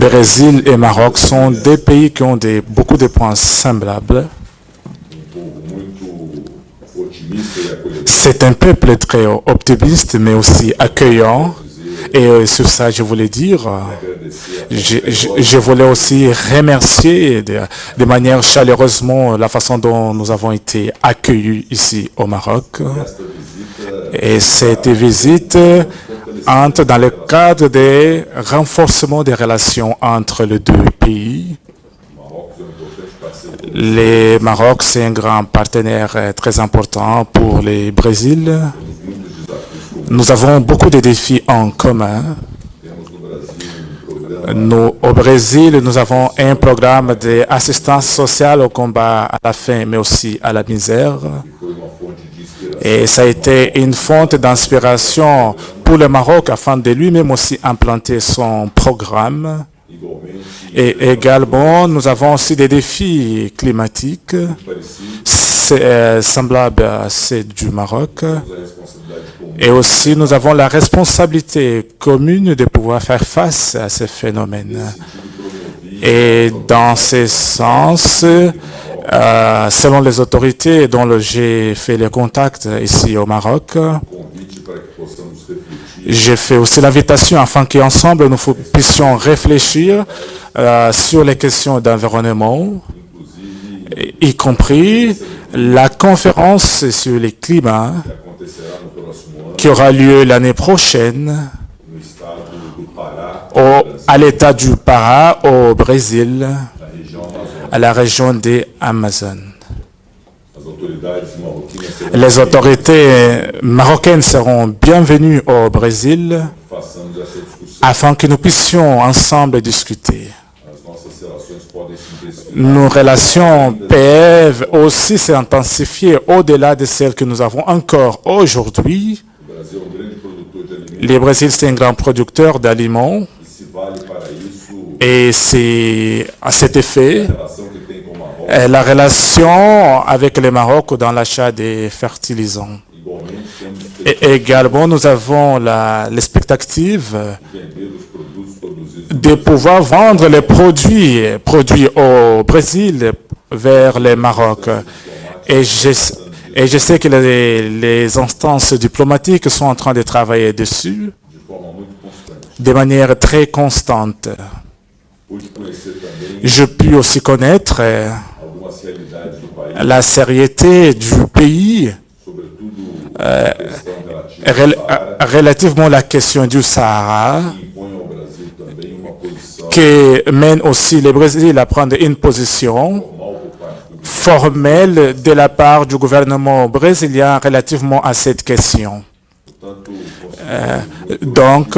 Brésil et Maroc sont deux pays qui ont beaucoup de points semblables. C'est un peuple très optimiste, mais aussi accueillant. Et sur ça, je voulais dire, je voulais aussi remercier de manière chaleureusement la façon dont nous avons été accueillis ici au Maroc. Et cette visite entre dans le cadre des renforcements des relations entre les deux pays. Le Maroc, c'est un grand partenaire très important pour le Brésil. Nous avons beaucoup de défis en commun. Nous, au Brésil, nous avons un programme d'assistance sociale au combat à la faim, mais aussi à la misère. Et ça a été une fonte d'inspiration pour le Maroc afin de lui-même aussi implanter son programme. Et également, nous avons aussi des défis climatiques semblables à ceux du Maroc. Et aussi, nous avons la responsabilité commune de pouvoir faire face à ces phénomènes. Et dans ce sens, selon les autorités dont j'ai fait les contacts ici au Maroc, j'ai fait aussi l'invitation afin qu'ensemble nous puissions réfléchir sur les questions d'environnement, y compris la conférence sur le climat qui aura lieu l'année prochaine à l'État du Pará, au Brésil, à la région des Amazones. Les autorités marocaines seront bienvenues au Brésil afin que nous puissions ensemble discuter. Nos relations peuvent aussi s'intensifier au-delà de celles que nous avons encore aujourd'hui. Le Brésil, c'est un grand producteur d'aliments et c'est à cet effet la relation avec le Maroc dans l'achat des fertilisants. Et également, nous avons l'expectative de pouvoir vendre les produits au Brésil vers le Maroc. Et je sais que les instances diplomatiques sont en train de travailler dessus de manière très constante. Je puis aussi connaître la sériété du pays relativement à la question du Sahara, qui mène aussi le Brésil à prendre une position formelle de la part du gouvernement brésilien relativement à cette question. Donc,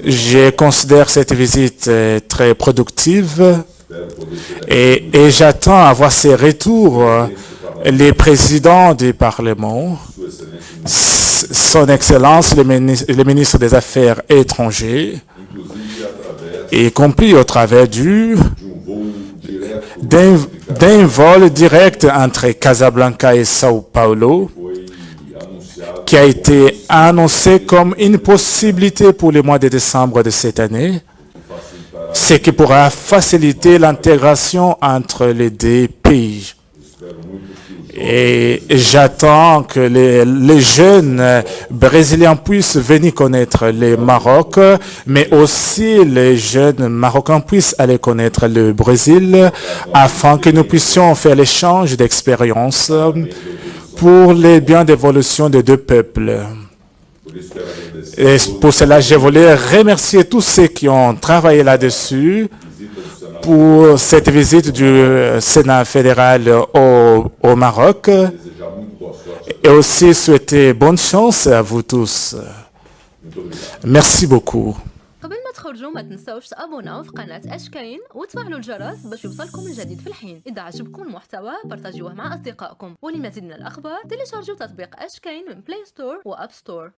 je considère cette visite très productive et j'attends à voir ces retours. Les présidents du Parlement, son Excellence, le ministre des Affaires étrangères, y compris au travers d'un vol direct entre Casablanca et Sao Paulo, qui a été annoncé comme une possibilité pour le mois de décembre de cette année, ce qui pourra faciliter l'intégration entre les deux pays. Et j'attends que les jeunes brésiliens puissent venir connaître le Maroc, mais aussi les jeunes marocains puissent aller connaître le Brésil, afin que nous puissions faire l'échange d'expériences pour les biens d'évolution des deux peuples. Et pour cela, je voulais remercier tous ceux qui ont travaillé là-dessus pour cette visite du Sénat fédéral au Maroc et aussi souhaiter bonne chance à vous tous. Merci beaucoup. قبل ما تخرجوا ما تنسوش تابوناو في قناة أشكاين وتفعلوا الجرس باش يوصلكم الجديد في الحين. إذا عجبكم المحتوى بارتاجيوه مع أصدقائكم، ولمزيد من الأخبار تيليشارجوا تطبيق أشكاين من بلاي ستور وأب ستور.